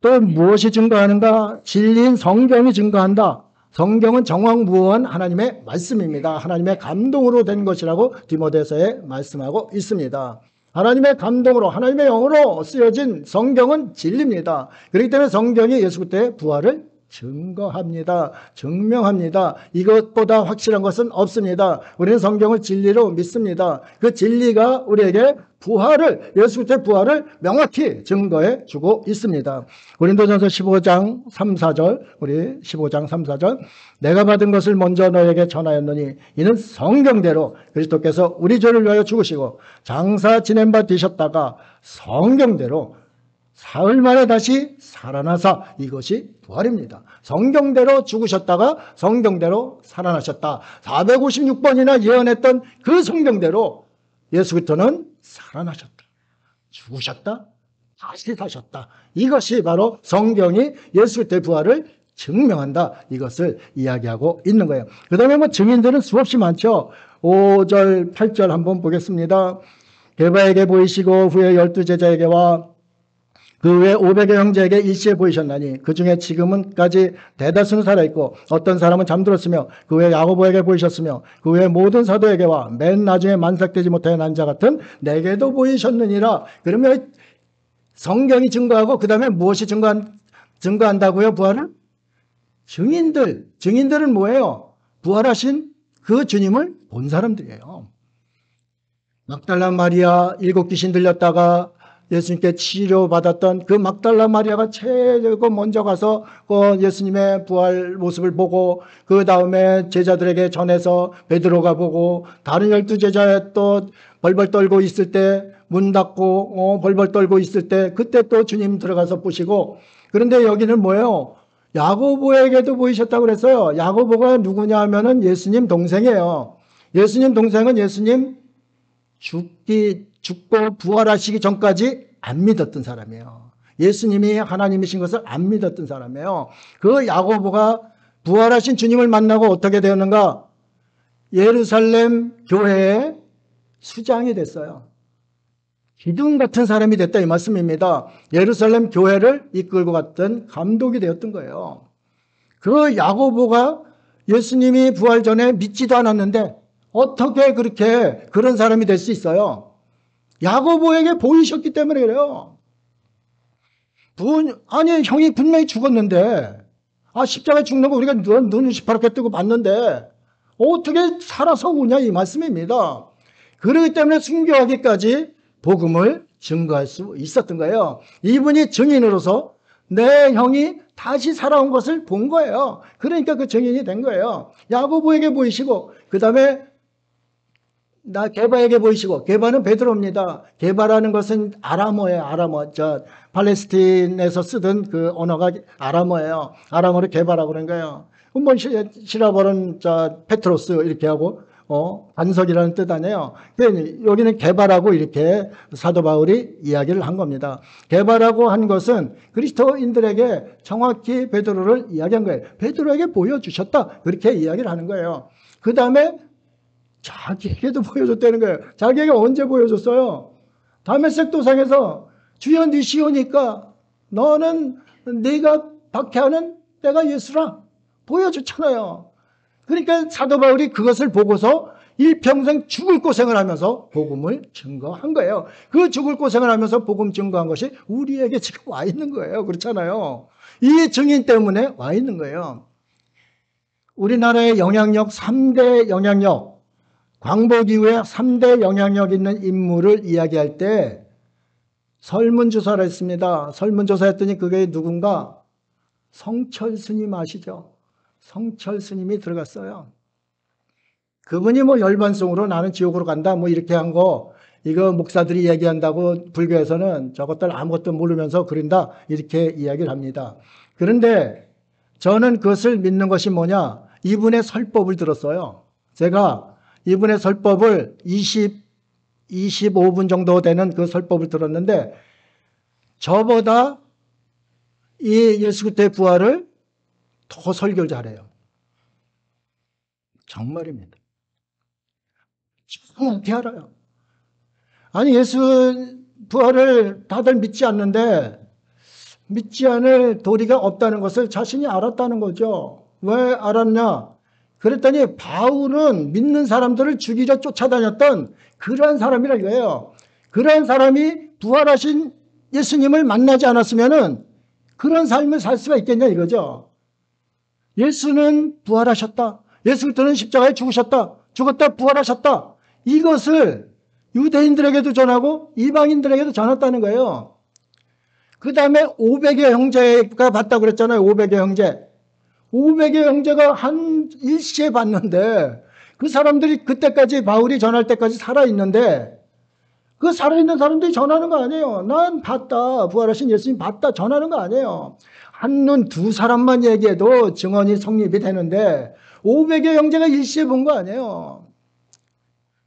또 무엇이 증거하는가? 진리인 성경이 증거한다. 성경은 정확무한 하나님의 말씀입니다. 하나님의 감동으로 된 것이라고 디모데서에 말씀하고 있습니다. 하나님의 감동으로 하나님의 영으로 쓰여진 성경은 진리입니다. 그렇기 때문에 성경이 예수 그리스도의 부활을 증거합니다. 증명합니다. 이것보다 확실한 것은 없습니다. 우리는 성경을 진리로 믿습니다. 그 진리가 우리에게 예수 그리스도의 부활을 명확히 증거해 주고 있습니다. 고린도전서 15장 3, 4절, 우리 15장 3, 4절. 내가 받은 것을 먼저 너에게 전하였노니 이는 성경대로 그리스도께서 우리 죄를 위하여 죽으시고 장사 지낸 바 되셨다가 성경대로 사흘 만에 다시 살아나사. 이것이 부활입니다. 성경대로 죽으셨다가 성경대로 살아나셨다. 456번이나 예언했던 그 성경대로 예수 그리스도는 살아나셨다. 죽으셨다. 다시 사셨다. 이것이 바로 성경이 예수 그리스도의 부활을 증명한다. 이것을 이야기하고 있는 거예요. 그 다음에 뭐 증인들은 수없이 많죠. 5절, 8절 한번 보겠습니다. 게바에게 보이시고 후에 12제자에게와 그 외 500의 형제에게 일시에 보이셨나니 그 중에 지금은까지 대다수는 살아있고 어떤 사람은 잠들었으며 그 외 야고보에게 보이셨으며 그 외 모든 사도에게와 맨 나중에 만삭되지 못하여 난 자 같은 내게도 보이셨느니라. 그러면 성경이 증거하고 그 다음에 무엇이 증거한다고요? 부활을? 증인들은 뭐예요? 부활하신 그 주님을 본 사람들이에요. 막달라 마리아 7 귀신 들렸다가 예수님께 치료받았던 그 막달라 마리아가 최고 먼저 가서 예수님의 부활 모습을 보고 그 다음에 제자들에게 전해서 베드로가 보고 다른 12제자 또 벌벌 떨고 있을 때 문 닫고 벌벌 떨고 있을 때 그때 또 주님 들어가서 보시고. 그런데 여기는 뭐예요? 야고보에게도 보이셨다고 그랬어요. 야고보가 누구냐 하면은 예수님 동생이에요. 예수님 동생은 예수님 죽고 부활하시기 전까지 안 믿었던 사람이에요. 예수님이 하나님이신 것을 안 믿었던 사람이에요. 그 야고보가 부활하신 주님을 만나고 어떻게 되었는가? 예루살렘 교회의 수장이 됐어요. 기둥 같은 사람이 됐다 이 말씀입니다. 예루살렘 교회를 이끌고 갔던 감독이 되었던 거예요. 그 야고보가 예수님이 부활 전에 믿지도 않았는데 어떻게 그렇게 그런 사람이 될 수 있어요? 야고보에게 보이셨기 때문에 그래요. 아니 형이 분명히 죽었는데 십자가에 죽는 거 우리가 눈을 시퍼렇게 뜨고 봤는데 어떻게 살아서 오냐 이 말씀입니다. 그렇기 때문에 순교하기까지 복음을 증거할 수 있었던 거예요. 이분이 증인으로서 내 형이 다시 살아온 것을 본 거예요. 그러니까 그 증인이 된 거예요. 야고보에게 보이시고 그 다음에 게바에게 보이시고. 게바는 베드로입니다. 게바라는 것은 아람어예요. 아람어. 팔레스틴에서 쓰던 그 언어가 아람어예요. 아람어로 게바라고 그런 거예요. 뭐 시라버는 페트로스 이렇게 하고 반석이라는 뜻 아니에요. 여기는 게바라고 이렇게 사도 바울이 이야기를 한 겁니다. 게바라고 한 것은 그리스도인들에게 정확히 베드로를 이야기한 거예요. 베드로에게 보여주셨다. 그렇게 이야기를 하는 거예요. 그 다음에 자기에게도 보여줬다는 거예요. 자기에게 언제 보여줬어요? 다메섹 도상에서 주여 네 시오니까 너는 네가 박해하는 내가 예수라 보여줬잖아요. 그러니까 사도 바울이 그것을 보고서 일평생 죽을 고생을 하면서 복음을 증거한 거예요. 그 죽을 고생을 하면서 복음 증거한 것이 우리에게 지금 와 있는 거예요. 그렇잖아요. 이 증인 때문에 와 있는 거예요. 우리나라의 영향력 3대 영향력, 광복 이후에 3대 영향력 있는 인물을 이야기할 때 설문조사를 했습니다. 설문조사했더니 그게 누군가? 성철 스님 아시죠? 성철 스님이 들어갔어요. 그분이 뭐 열반송으로 나는 지옥으로 간다 뭐 이렇게 한 거, 이거 목사들이 얘기한다고 불교에서는 저것들 아무것도 모르면서 그런다 이렇게 이야기를 합니다. 그런데 저는 그것을 믿는 것이 뭐냐? 이분의 설법을 들었어요. 제가 이분의 설법을 25분 정도 되는 그 설법을 들었는데 저보다 이 예수 그리스도의 부활을 더 설교를 잘해요. 정말입니다. 정확히 알아요. 아니 예수 부활을 다들 믿지 않는데 믿지 않을 도리가 없다는 것을 자신이 알았다는 거죠. 왜 알았냐? 그랬더니 바울은 믿는 사람들을 죽이려 쫓아다녔던 그러한 사람이라 이거예요. 그러한 사람이 부활하신 예수님을 만나지 않았으면은 그런 삶을 살 수가 있겠냐 이거죠. 예수는 부활하셨다. 예수 그리스도는 십자가에 죽으셨다. 죽었다 부활하셨다. 이것을 유대인들에게도 전하고 이방인들에게도 전했다는 거예요. 그 다음에 500의 형제가 봤다고 그랬잖아요. 500의 형제. 500의 형제가 한 일시에 봤는데 그 사람들이 그때까지 바울이 전할 때까지 살아있는데 그 살아있는 사람들이 전하는 거 아니에요. 난 봤다. 부활하신 예수님 봤다. 전하는 거 아니에요. 한눈 두 사람만 얘기해도 증언이 성립이 되는데 500의 형제가 일시에 본 거 아니에요.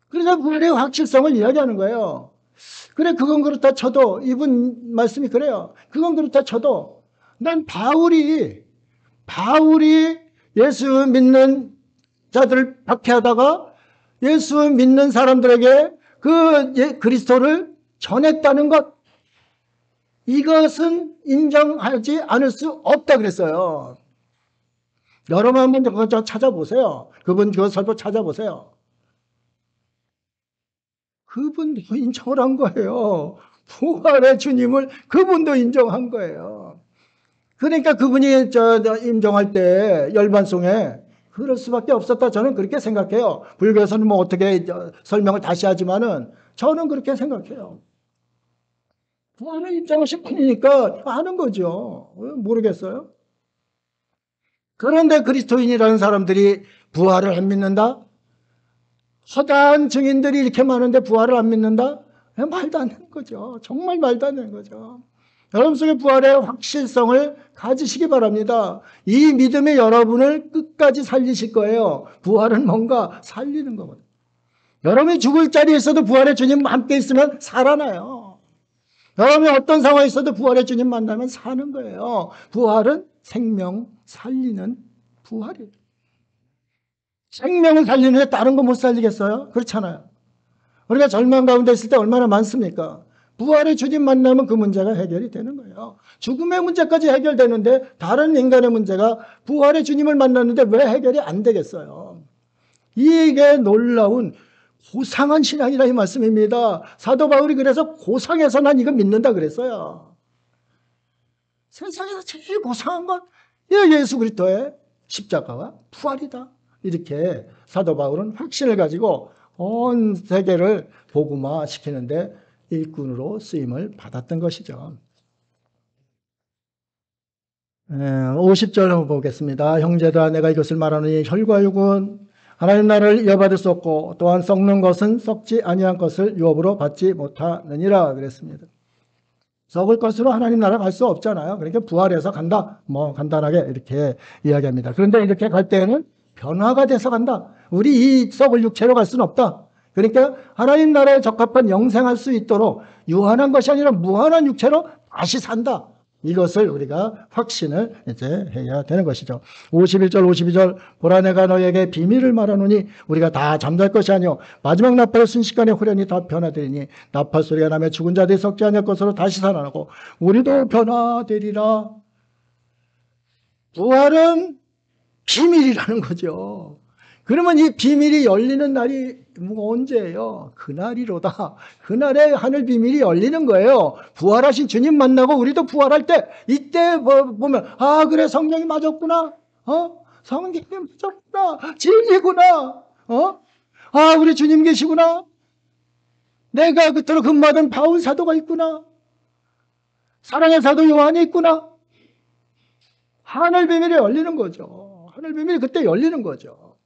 그래서 부활의 확실성을 이야기하는 거예요. 그래 그건 그렇다 쳐도 이분 말씀이 그래요. 그건 그렇다 쳐도 난 바울이 예수 믿는 자들을 박해하다가 예수 믿는 사람들에게 그 그리스도를 전했다는 것, 이것은 인정하지 않을 수 없다 그랬어요. 여러분 한번 그거 찾아보세요. 그분 그 설법 찾아보세요. 그분도 인정을 한 거예요. 부활의 주님을 그분도 인정한 거예요. 그러니까 그분이 인정할 때 열반송에 그럴 수밖에 없었다. 저는 그렇게 생각해요. 불교에서는 뭐 어떻게 설명을 다시 하지만은 저는 그렇게 생각해요. 부활을 인정하신 분이니까 아는 거죠. 모르겠어요? 그런데 그리스도인이라는 사람들이 부활을 안 믿는다? 허다한 증인들이 이렇게 많은데 부활을 안 믿는다? 말도 안 되는 거죠. 정말 말도 안 되는 거죠. 여러분 속에 부활의 확실성을 가지시기 바랍니다. 이 믿음이 여러분을 끝까지 살리실 거예요. 부활은 뭔가 살리는 거거든요. 여러분이 죽을 자리에 있어도 부활의 주님 함께 있으면 살아나요. 여러분이 어떤 상황에 있어도 부활의 주님 만나면 사는 거예요. 부활은 생명 살리는 부활이에요. 생명을 살리는데 다른 거 못 살리겠어요? 그렇잖아요. 우리가 절망 가운데 있을 때 얼마나 많습니까? 부활의 주님 만나면 그 문제가 해결이 되는 거예요. 죽음의 문제까지 해결되는데 다른 인간의 문제가 부활의 주님을 만났는데 왜 해결이 안 되겠어요? 이게 놀라운 고상한 신앙이라 이 말씀입니다. 사도 바울이 그래서 고상해서 난 이거 믿는다 그랬어요. 세상에서 제일 고상한 건 예수 그리스도의 십자가와 부활이다. 이렇게 사도 바울은 확신을 가지고 온 세계를 복음화 시키는데 일꾼으로 쓰임을 받았던 것이죠. 50절 한번 보겠습니다. 형제들아 내가 이것을 말하노니 혈과 육은 하나님 나라를 이어받을 수 없고 또한 썩는 것은 썩지 아니한 것을 유업으로 받지 못하느니라 그랬습니다. 썩을 것으로 하나님 나라 갈 수 없잖아요. 그러니까 부활해서 간다. 뭐 간단하게 이렇게 이야기합니다. 그런데 이렇게 갈 때는 변화가 돼서 간다. 우리 이 썩을 육체로 갈 수는 없다. 그러니까 하나님 나라에 적합한 영생할 수 있도록 유한한 것이 아니라 무한한 육체로 다시 산다. 이것을 우리가 확신을 이제 해야 되는 것이죠. 51절 52절 보라 내가 너에게 비밀을 말하노니 우리가 다 잠잘 것이 아니요 마지막 나팔을 순식간에 후련히 다 변화되리니 나팔 소리가 나며 죽은 자들이 썩지 않을 것으로 다시 살아나고 우리도 변화되리라. 부활은 비밀이라는 거죠. 그러면 이 비밀이 열리는 날이 언제예요? 그날이로다. 그날에 하늘 비밀이 열리는 거예요. 부활하신 주님 만나고 우리도 부활할 때 이때 보면 그래 성경이 맞았구나. 성경이 맞았구나. 진리구나. 우리 주님 계시구나. 내가 그토록 근무하던 바울 사도가 있구나. 사랑의 사도 요한이 있구나. 하늘 비밀이 열리는 거죠. 하늘 비밀이 그때 열리는 거죠.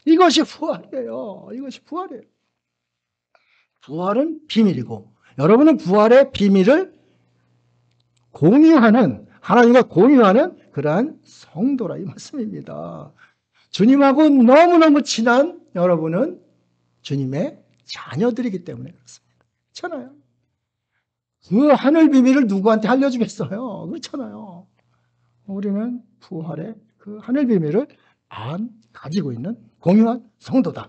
이것이 부활이에요. 이것이 부활이에요. 부활은 비밀이고 여러분은 부활의 비밀을 공유하는, 하나님과 공유하는 그러한 성도라 이 말씀입니다. 주님하고 너무너무 친한 여러분은 주님의 자녀들이기 때문에 그렇습니다. 그렇잖아요. 그 하늘 비밀을 누구한테 알려주겠어요? 그렇잖아요. 우리는 부활의 그 하늘 비밀을 가지고 있는 공유한 성도다.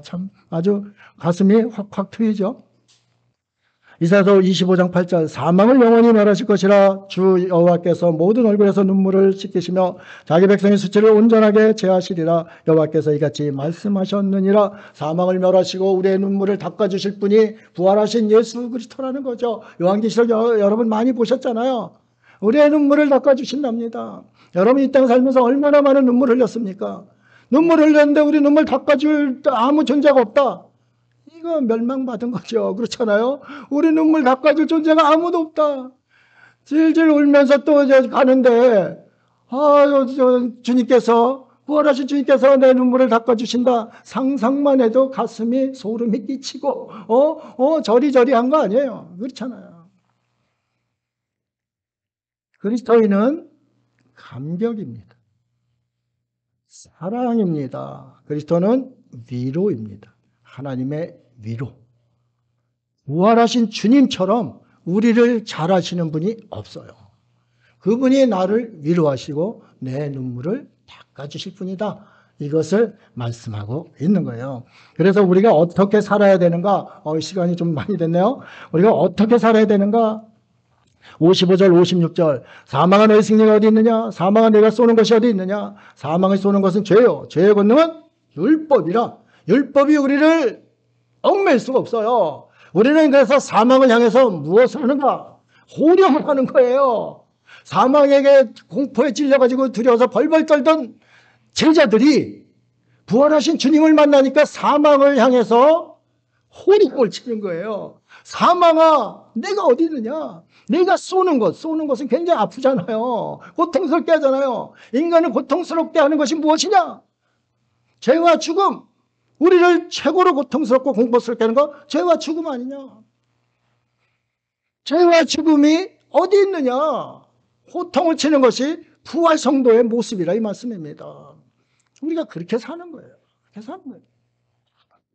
참 아주 가슴이 확확 트이죠. 이사야서 25장 8절 사망을 영원히 멸하실 것이라 주 여호와께서 모든 얼굴에서 눈물을 씻기시며 자기 백성의 수치를 온전하게 제하시리라. 여호와께서 이같이 말씀하셨느니라. 사망을 멸하시고 우리의 눈물을 닦아주실 분이 부활하신 예수 그리스도라는 거죠. 요한계시록 여러분 많이 보셨잖아요. 우리의 눈물을 닦아주신답니다. 여러분 이 땅 살면서 얼마나 많은 눈물을 흘렸습니까? 눈물을 흘렸는데 우리 눈물 닦아줄 아무 존재가 없다. 이거 멸망받은 거죠. 그렇잖아요. 우리 눈물 닦아줄 존재가 아무도 없다. 질질 울면서 또 가는데 주님께서 부활하신 주님께서 내 눈물을 닦아주신다. 상상만 해도 가슴이 소름이 끼치고 저리저리한 거 아니에요. 그렇잖아요. 그리스도인은 감격입니다. 사랑입니다. 그리스도는 위로입니다. 하나님의 위로. 부활하신 주님처럼 우리를 잘 아시는 분이 없어요. 그분이 나를 위로하시고 내 눈물을 닦아주실 분이다. 이것을 말씀하고 있는 거예요. 그래서 우리가 어떻게 살아야 되는가? 시간이 좀 많이 됐네요. 우리가 어떻게 살아야 되는가? 55절 56절 사망은 너희 승리가 어디 있느냐? 사망은 내가 쏘는 것이 어디 있느냐? 사망을 쏘는 것은 죄요. 죄의 권능은 율법이라. 율법이 우리를 얽맬 수가 없어요. 우리는 그래서 사망을 향해서 무엇을 하는가? 호령을 하는 거예요. 사망에게 공포에 찔려가지고 두려워서 벌벌 떨던 제자들이 부활하신 주님을 만나니까 사망을 향해서 호령을 치는 거예요. 사망아, 내가 어디 있느냐? 내가 쏘는 것은 굉장히 아프잖아요. 고통스럽게 하잖아요. 인간을 고통스럽게 하는 것이 무엇이냐? 죄와 죽음. 우리를 최고로 고통스럽고 공포스럽게 하는 거 죄와 죽음 아니냐? 죄와 죽음이 어디 있느냐? 호통을 치는 것이 부활 성도의 모습이라 이 말씀입니다. 우리가 그렇게 사는 거예요. 그렇게 사는 거예요.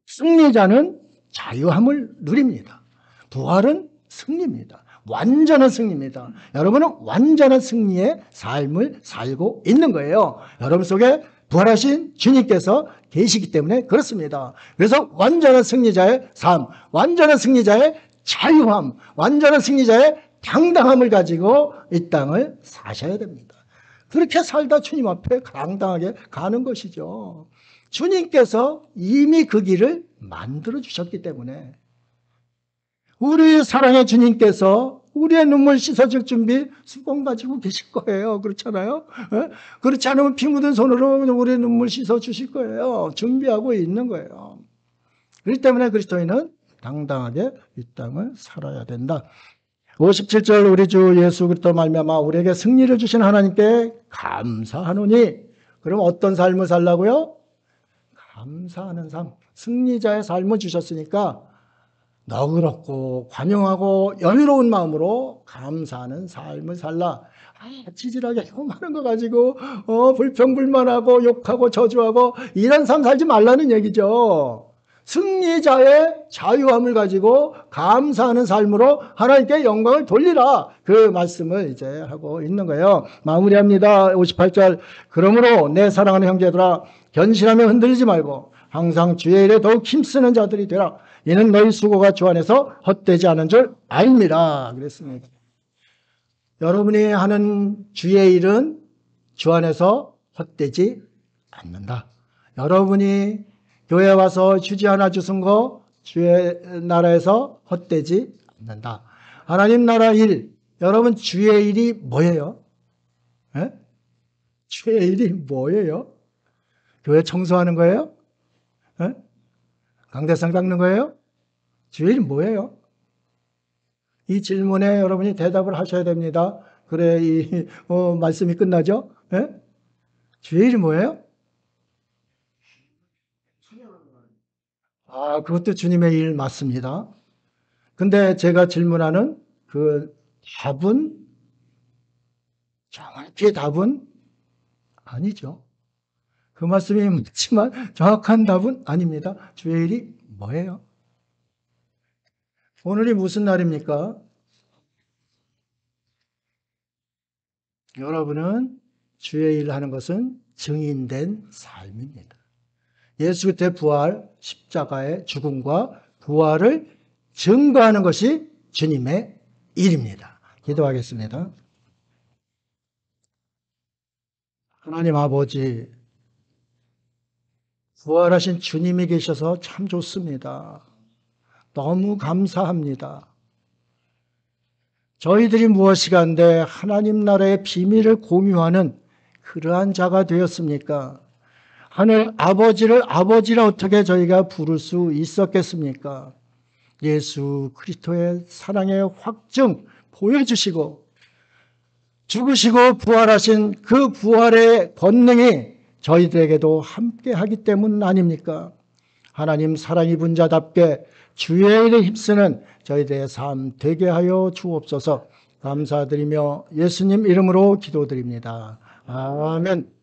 승리자는 자유함을 누립니다. 부활은 승리입니다. 완전한 승리입니다. 여러분은 완전한 승리의 삶을 살고 있는 거예요. 여러분 속에 부활하신 주님께서 계시기 때문에 그렇습니다. 그래서 완전한 승리자의 삶, 완전한 승리자의 자유함, 완전한 승리자의 당당함을 가지고 이 땅을 사셔야 됩니다. 그렇게 살다 주님 앞에 당당하게 가는 것이죠. 주님께서 이미 그 길을 만들어 주셨기 때문에 우리 사랑의 주님께서 우리의 눈물 씻어줄 준비 수건 가지고 계실 거예요. 그렇잖아요? 그렇지 않으면 피 묻은 손으로 우리의 눈물 씻어 주실 거예요. 준비하고 있는 거예요. 그렇기 때문에 그리스도인은 당당하게 이 땅을 살아야 된다. 57절 우리 주 예수 그리스도 말미암아 우리에게 승리를 주신 하나님께 감사하노니. 그럼 어떤 삶을 살라고요? 감사하는 삶. 승리자의 삶을 주셨으니까 너그럽고 관용하고 여유로운 마음으로 감사하는 삶을 살라. 찌질하게 많은 거 가지고 불평불만하고 욕하고 저주하고 이런 삶 살지 말라는 얘기죠. 승리자의 자유함을 가지고 감사하는 삶으로 하나님께 영광을 돌리라. 그 말씀을 이제 하고 있는 거예요. 마무리합니다. 58절 그러므로 내 사랑하는 형제들아 견실하며 흔들리지 말고 항상 주의 일에 더욱 힘쓰는 자들이 되라. 이는 너희 수고가 주 안에서 헛되지 않은 줄 알미라. 그랬습니다. 여러분이 하는 주의 일은 주 안에서 헛되지 않는다. 여러분이 교회 와서 휴지 하나 주신 거 주의 나라에서 헛되지 않는다. 하나님 나라 일, 여러분 주의 일이 뭐예요? 에? 주의 일이 뭐예요? 교회 청소하는 거예요? 에? 강대상 닦는 거예요? 주의 일이 뭐예요? 이 질문에 여러분이 대답을 하셔야 됩니다. 그래, 말씀이 끝나죠? 에? 주의 일이 뭐예요? 그것도 주님의 일 맞습니다. 근데 제가 질문하는 그 답은, 정확히 답은 아니죠. 그 말씀이 맞지만 정확한 답은 아닙니다. 주의 일이 뭐예요? 오늘이 무슨 날입니까? 여러분은 주의 일 하는 것은 증인된 삶입니다. 예수 그리스도의 부활, 십자가의 죽음과 부활을 증거하는 것이 주님의 일입니다. 기도하겠습니다. 하나님 아버지, 부활하신 주님이 계셔서 참 좋습니다. 너무 감사합니다. 저희들이 무엇이간데 하나님 나라의 비밀을 공유하는 그러한 자가 되었습니까? 하늘 아버지를 아버지라 어떻게 저희가 부를 수 있었겠습니까? 예수 그리스도의 사랑의 확증 보여주시고 죽으시고 부활하신 그 부활의 권능이 저희들에게도 함께하기 때문 아닙니까? 하나님 사랑 입은 자답게 주의 일에 힘쓰는 저희들의 삶 되게 하여 주옵소서. 감사드리며 예수님 이름으로 기도드립니다. 아멘.